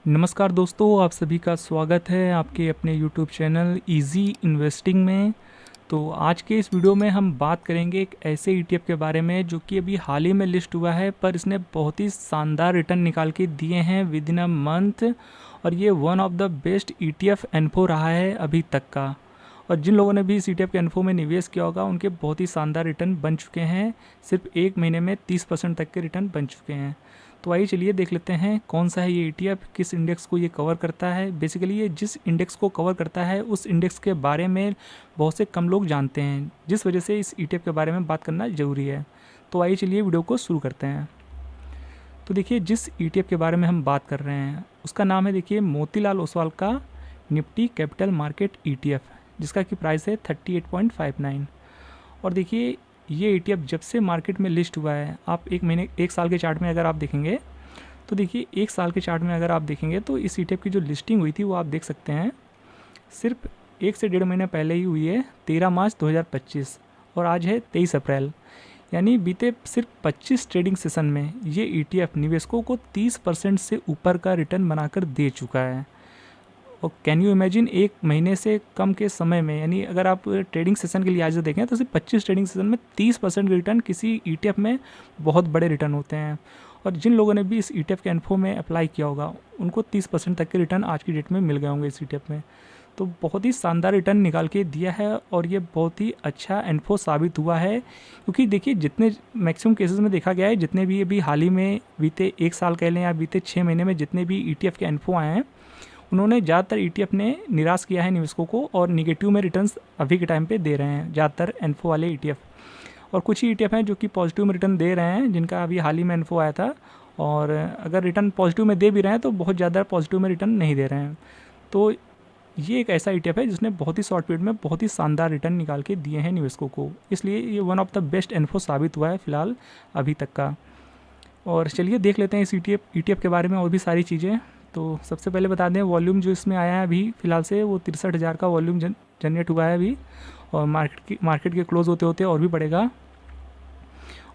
नमस्कार दोस्तों, आप सभी का स्वागत है आपके अपने यूट्यूब चैनल इजी इन्वेस्टिंग में। तो आज के इस वीडियो में हम बात करेंगे एक ऐसे ईटीएफ के बारे में जो कि अभी हाल ही में लिस्ट हुआ है, पर इसने बहुत ही शानदार रिटर्न निकाल के दिए हैं विद इन अ मंथ। और ये one of the best ETF NFO रहा है अभी तक का। और जिन लोगों ने भी इस ईटीएफ के एनफो में निवेश किया होगा उनके बहुत ही शानदार रिटर्न बन चुके हैं। सिर्फ एक महीने में 30% तक के रिटर्न बन चुके हैं। तो आइए चलिए देख लेते हैं कौन सा है ये ईटीएफ, किस इंडेक्स को ये कवर करता है। बेसिकली ये जिस इंडेक्स को कवर करता है उस इंडेक्स के बारे में बहुत से कम लोग जानते हैं, जिस वजह से इस ईटीएफ के बारे में बात करना ज़रूरी है। तो आइए चलिए वीडियो को शुरू करते हैं। तो देखिए, जिस ईटीएफ के बारे में हम बात कर रहे हैं उसका नाम है, देखिए, मोतीलाल ओसवाल का निफ्टी कैपिटल मार्केट ईटीएफ, जिसका की प्राइस है 38.59। और देखिए, ये ईटीएफ जब से मार्केट में लिस्ट हुआ है, आप एक साल के चार्ट में अगर आप देखेंगे तो देखिए, एक साल के चार्ट में अगर आप देखेंगे तो इस ईटीएफ की जो लिस्टिंग हुई थी वो आप देख सकते हैं सिर्फ 1 से 1.5 महीने पहले ही हुई है, 13 मार्च 2025, और आज है 23 अप्रैल। यानी बीते सिर्फ 25 ट्रेडिंग सेशन में ये ईटीएफ निवेशकों को 30% से ऊपर का रिटर्न बनाकर दे चुका है। और कैन यू इमेजिन, एक महीने से कम के समय में, यानी अगर आप ट्रेडिंग सेशन के लिए आज देखें तो सिर्फ 25 ट्रेडिंग सेशन में 30% रिटर्न किसी ईटीएफ में बहुत बड़े रिटर्न होते हैं। और जिन लोगों ने भी इस ईटीएफ के एनफो में अप्लाई किया होगा उनको 30% तक के रिटर्न आज की डेट में मिल गए होंगे इस ईटीएफ में। तो बहुत ही शानदार रिटर्न निकाल के दिया है और ये बहुत ही अच्छा एनफो साबित हुआ है। क्योंकि देखिए, जितने मैक्सिमम केसेस में देखा गया है, जितने भी अभी हाल ही में बीते एक साल कह लें या बीते 6 महीने में जितने भी ईटीएफ के एनफो आए हैं, उन्होंने ज़्यादातर ईटीएफ ने निराश किया है निवेशकों को और निगेटिव में रिटर्न्स अभी के टाइम पे दे रहे हैं ज़्यादातर एनफो वाले ईटीएफ। और कुछ ही ईटीएफ हैं जो कि पॉजिटिव में रिटर्न दे रहे हैं, जिनका अभी हाल ही में एनफो आया था। और अगर रिटर्न पॉजिटिव में दे भी रहे हैं तो बहुत ज़्यादा पॉजिटिव में रिटर्न नहीं दे रहे हैं। तो ये एक ऐसा ईटीएफ है जिसने बहुत ही शॉर्ट पीरियड में बहुत ही शानदार रिटर्न निकाल के दिए हैं निवेशकों को, इसलिए ये one of the best NFO साबित हुआ है फिलहाल अभी तक का। और चलिए देख लेते हैं इस ईटीएफ के बारे में और भी सारी चीज़ें। तो सबसे पहले बता दें, वॉल्यूम जो इसमें आया है अभी फ़िलहाल से वो 63,000 का वॉल्यूम जनरेट हुआ है अभी, और मार्केट के क्लोज़ होते होते और भी बढ़ेगा।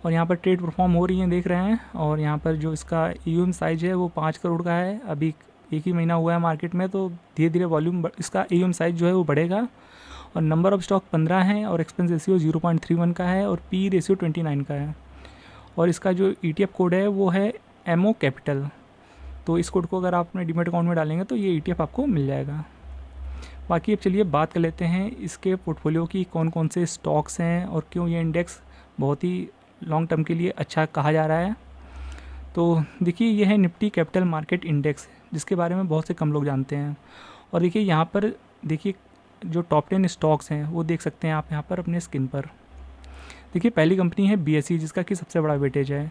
और यहाँ पर ट्रेड परफॉर्म हो रही हैं, देख रहे हैं। और यहाँ पर जो इसका ईयूएम साइज़ है वो 5 करोड़ का है। अभी एक ही महीना हुआ है मार्केट में, तो धीरे धीरे वॉल्यूम इसका ईयूएम साइज़ जो है वो बढ़ेगा। और नंबर ऑफ़ स्टॉक 15 हैं और एक्सपेंस रेशियो 0.31 का है और पी रेशियो 29 का है। और इसका जो ईटीएफ कोड है वो है एमओ कैपिटल। तो इस कोड को अगर आप अपने डीमैट अकाउंट में डालेंगे तो ये ईटीएफ आपको मिल जाएगा। बाकी अब चलिए बात कर लेते हैं इसके पोर्टफोलियो की, कौन कौन से स्टॉक्स हैं और क्यों ये इंडेक्स बहुत ही लॉन्ग टर्म के लिए अच्छा कहा जा रहा है। तो देखिए, ये है निफ्टी कैपिटल मार्केट इंडेक्स, जिसके बारे में बहुत से कम लोग जानते हैं। और देखिए यहाँ पर, देखिए जो टॉप 10 स्टॉक्स हैं वो देख सकते हैं आप यहाँ पर अपने स्क्रीन पर। देखिए, पहली कंपनी है बीएसई, जिसका कि सबसे बड़ा वेटेज है,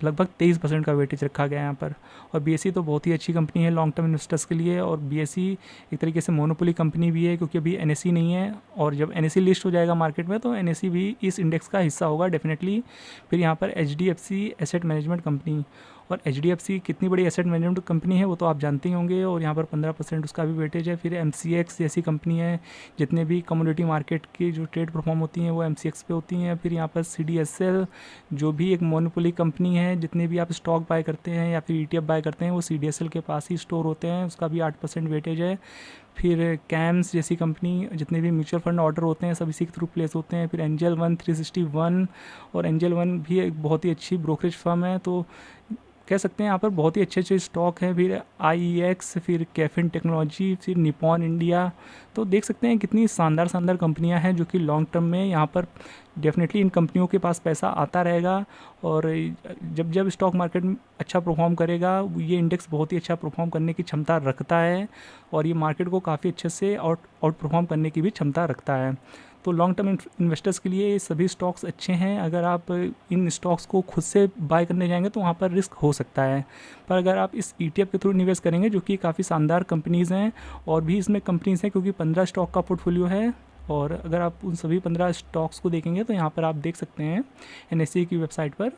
लगभग 23% का वेटेज रखा गया है यहाँ पर। और बीएसई तो बहुत ही अच्छी कंपनी है लॉन्ग टर्म इन्वेस्टर्स के लिए। और बीएसई एक तरीके से मोनोपोली कंपनी भी है, क्योंकि अभी एनएसई नहीं है, और जब एनएसई लिस्ट हो जाएगा मार्केट में तो एनएसई भी इस इंडेक्स का हिस्सा होगा डेफिनेटली। फिर यहाँ पर एचडीएफसी एसेट मैनेजमेंट कंपनी, और एचडीएफसी कितनी बड़ी एसेट मैनेजमेंट कंपनी है वो तो आप जानते ही होंगे, और यहाँ पर 15% उसका भी वेटेज है। फिर एमसीएक्स जैसी कंपनी है, जितने भी कमोडिटी मार्केट की जो ट्रेड परफॉर्म होती हैं वो एमसीएक्स पे होती हैं। फिर यहाँ पर सीडीएसएल, जो भी एक मोनोपोली कंपनी है, जितने भी आप स्टॉक बाय करते हैं या फिर ईटीएफ बाय करते हैं वो सीडीएसएल के पास ही स्टोर होते हैं, उसका भी 8% वेटेज है। फिर कैम्स जैसी कंपनी, जितने भी म्यूचुअल फंड ऑर्डर होते हैं सब इसी के थ्रू प्लेस होते हैं। फिर एंजल वन 361, और एंजल वन भी एक बहुत ही अच्छी ब्रोकरेज फर्म है। तो कह सकते हैं यहाँ पर बहुत ही अच्छे अच्छे स्टॉक हैं। फिर आईईएक्स, फिर कैफिन टेक्नोलॉजी, फिर निपॉन इंडिया। तो देख सकते हैं कितनी शानदार शानदार कंपनियां हैं जो कि लॉन्ग टर्म में यहाँ पर डेफिनेटली इन कंपनियों के पास पैसा आता रहेगा। और जब जब स्टॉक मार्केट अच्छा परफॉर्म करेगा, ये इंडेक्स बहुत ही अच्छा परफॉर्म करने की क्षमता रखता है, और ये मार्केट को काफ़ी अच्छे से आउट परफॉर्म करने की भी क्षमता रखता है। तो लॉन्ग टर्म इन्वेस्टर्स के लिए ये सभी स्टॉक्स अच्छे हैं। अगर आप इन स्टॉक्स को खुद से बाय करने जाएंगे तो वहाँ पर रिस्क हो सकता है, पर अगर आप इस ईटीएफ के थ्रू निवेश करेंगे, जो कि काफ़ी शानदार कंपनीज़ हैं, और भी इसमें कंपनीज़ हैं क्योंकि 15 स्टॉक का पोर्टफोलियो है, और अगर आप उन सभी 15 स्टॉक्स को देखेंगे तो यहाँ पर आप देख सकते हैं NSE की वेबसाइट पर,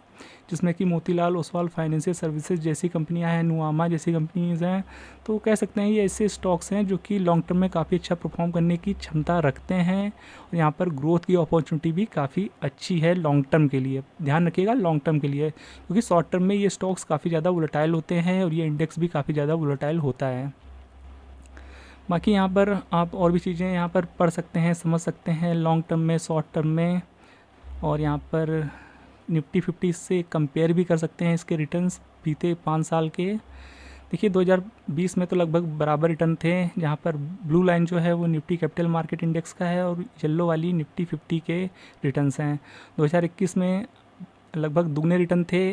जिसमें कि मोतीलाल ओसवाल फाइनेंशियल सर्विसेज जैसी कंपनियां हैं, नुआमा जैसी कंपनीज हैं। तो कह सकते हैं ये ऐसे स्टॉक्स हैं जो कि लॉन्ग टर्म में काफ़ी अच्छा परफॉर्म करने की क्षमता रखते हैं, और यहाँ पर ग्रोथ की अपॉर्चुनिटी भी काफ़ी अच्छी है लॉन्ग टर्म के लिए। ध्यान रखिएगा लॉन्ग टर्म के लिए, क्योंकि शॉर्ट टर्म में ये स्टॉक्स काफ़ी ज़्यादा वोलेटाइल होते हैं और ये इंडेक्स भी काफ़ी ज़्यादा वोलेटाइल होता है। बाकी यहाँ पर आप और भी चीज़ें यहाँ पर पढ़ सकते हैं, समझ सकते हैं लॉन्ग टर्म में, शॉर्ट टर्म में, और यहाँ पर निफ्टी 50 से कंपेयर भी कर सकते हैं इसके रिटर्न्स बीते 5 साल के। देखिए 2020 में तो लगभग बराबर रिटर्न थे, जहाँ पर ब्लू लाइन जो है वो निफ्टी कैपिटल मार्केट इंडेक्स का है और येलो वाली निफ्टी 50 के रिटर्न्स हैं। 2021 में लगभग दुगने रिटर्न थे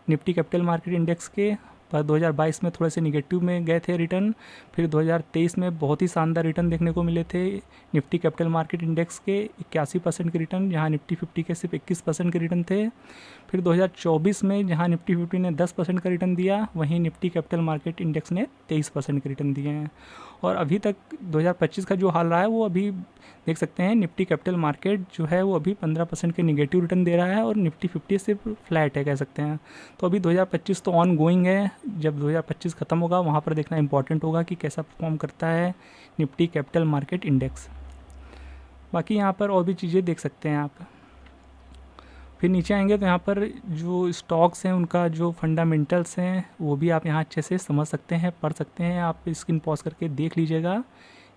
निफ्टी कैपिटल मार्केट इंडेक्स के, पर 2022 में थोड़े से निगेटिव में गए थे रिटर्न। फिर 2023 में बहुत ही शानदार रिटर्न देखने को मिले थे निफ्टी कैपिटल मार्केट इंडेक्स के 81% के रिटर्न, जहां निफ्टी 50 के सिर्फ 21% के रिटर्न थे। फिर 2024 में जहां निफ्टी 50 ने 10% का रिटर्न दिया, वहीं निफ्टी कैपिटल मार्केट इंडेक्स ने 23% के रिटर्न दिए हैं। और अभी तक 2025 का जो हाल रहा है वो अभी देख सकते हैं, निफ्टी कैपिटल मार्केट जो है वो अभी 15% के निगेटिव रिटर्न दे रहा है और निफ्टी 50 सिर्फ फ्लैट है कह सकते हैं। तो अभी 2025 तो ऑन गोइंग है, जब 2025 ख़त्म होगा वहाँ पर देखना इंपॉर्टेंट होगा कि कैसा परफॉर्म करता है निफ्टी कैपिटल मार्केट इंडेक्स। बाकी यहाँ पर और भी चीज़ें देख सकते हैं आप। फिर नीचे आएंगे तो यहाँ पर जो स्टॉक्स हैं उनका जो फंडामेंटल्स हैं वो भी आप यहाँ अच्छे से समझ सकते हैं, पढ़ सकते हैं। आप स्क्रीन पॉज करके देख लीजिएगा,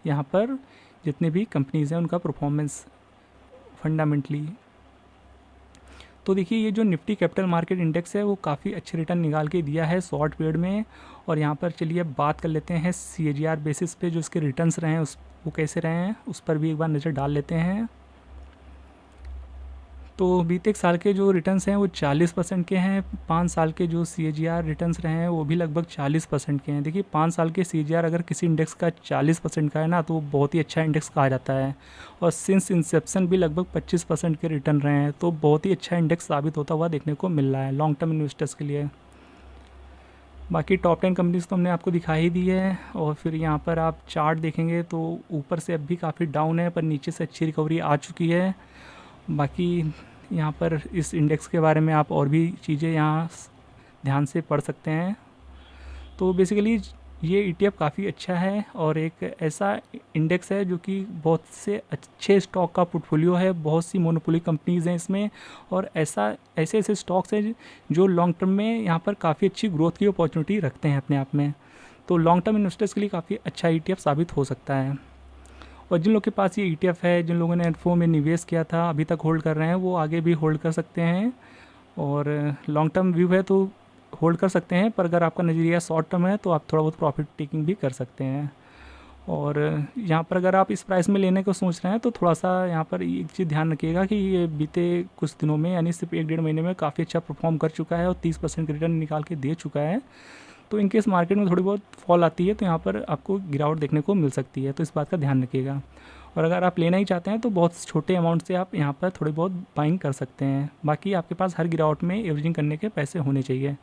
यहाँ पर जितने भी कंपनीज़ हैं उनका परफॉर्मेंस फंडामेंटली। तो देखिए ये जो निफ्टी कैपिटल मार्केट इंडेक्स है वो काफ़ी अच्छे रिटर्न निकाल के दिया है शॉर्ट पीरियड में। और यहाँ पर चलिए बात कर लेते हैं CAGR बेसिस पे जो इसके रिटर्न्स रहे हैं उस वो कैसे रहे हैं उस पर भी एक बार नज़र डाल लेते हैं। तो बीते एक साल के जो रिटर्न्स हैं वो 40% के हैं। 5 साल के जो CAGR रिटर्न्स रहे हैं वो भी लगभग 40% के हैं। देखिए 5 साल के CAGR अगर किसी इंडेक्स का 40% का है ना तो वो बहुत ही अच्छा इंडेक्स कहा जाता है। और सिंस इंसेप्शन भी लगभग 25% के रिटर्न रहे हैं, तो बहुत ही अच्छा इंडेक्स साबित होता हुआ देखने को मिल रहा है लॉन्ग टर्म इन्वेस्टर्स के लिए। बाकी टॉप 10 कंपनीज तो हमने आपको दिखा ही दी है। और फिर यहाँ पर आप चार्ट देखेंगे तो ऊपर से अब भी काफ़ी डाउन है, पर नीचे से अच्छी रिकवरी आ चुकी है। बाकी यहाँ पर इस इंडेक्स के बारे में आप और भी चीज़ें यहाँ ध्यान से पढ़ सकते हैं। तो बेसिकली ये ETF काफ़ी अच्छा है और एक ऐसा इंडेक्स है जो कि बहुत से अच्छे स्टॉक का पोर्टफोलियो है, बहुत सी मोनोपोली कंपनीज़ हैं इसमें, और ऐसे स्टॉक्स हैं जो लॉन्ग टर्म में यहाँ पर काफ़ी अच्छी ग्रोथ की अपॉर्चुनिटी रखते हैं अपने आप में। तो लॉन्ग टर्म इन्वेस्टर्स के लिए काफ़ी अच्छा ETF साबित हो सकता है। और जिन लोग के पास ये ETF है, जिन लोगों ने इन्फो में निवेश किया था, अभी तक होल्ड कर रहे हैं, वो आगे भी होल्ड कर सकते हैं। और लॉन्ग टर्म व्यू है तो होल्ड कर सकते हैं, पर अगर आपका नज़रिया शॉर्ट टर्म है तो आप थोड़ा बहुत प्रॉफिट टेकिंग भी कर सकते हैं। और यहाँ पर अगर आप इस प्राइस में लेने को सोच रहे हैं तो थोड़ा सा यहाँ पर एक चीज़ ध्यान रखिएगा कि ये बीते कुछ दिनों में यानी सिर्फ 1-1.5 महीने में काफ़ी अच्छा परफॉर्म कर चुका है और 30% रिटर्न निकाल के दे चुका है। तो इनकेस मार्केट में थोड़ी बहुत फॉल आती है तो यहाँ पर आपको गिरावट देखने को मिल सकती है, तो इस बात का ध्यान रखिएगा। और अगर आप लेना ही चाहते हैं तो बहुत छोटे अमाउंट से आप यहाँ पर थोड़ी बहुत बाइंग कर सकते हैं। बाकी आपके पास हर गिरावट में एवरेजिंग करने के पैसे होने चाहिए।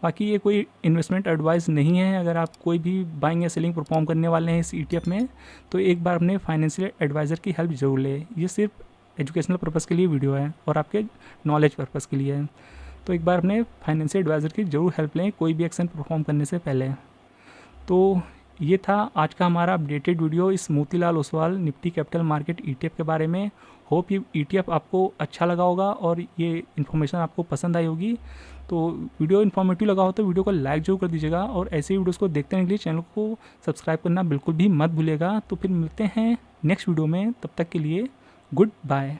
बाकी ये कोई इन्वेस्टमेंट एडवाइस नहीं है। अगर आप कोई भी बाइंग या सेलिंग परफॉर्म करने वाले हैं इस ETF में तो एक बार अपने फाइनेंशियल एडवाइज़र की हेल्प ज़रूर लें। ये सिर्फ एजुकेशनल पर्पज़ के लिए वीडियो है और आपके नॉलेज पर्पज़ के लिए है। तो एक बार अपने फाइनेंशियल एडवाइज़र की ज़रूर हेल्प लें कोई भी एक्शन परफॉर्म करने से पहले। तो ये था आज का हमारा अपडेटेड वीडियो इस Motilal Oswal Nifty capital market ETF के बारे में। होप ये ETF आपको अच्छा लगा होगा और ये इन्फॉर्मेशन आपको पसंद आई होगी। तो वीडियो इन्फॉर्मेटिव लगा हो तो वीडियो को लाइक जरूर कर दीजिएगा और ऐसे ही वीडियोस को देखते रहने के लिए चैनल को सब्सक्राइब करना बिल्कुल भी मत भूलिएगा। तो फिर मिलते हैं नेक्स्ट वीडियो में, तब तक के लिए गुड बाय।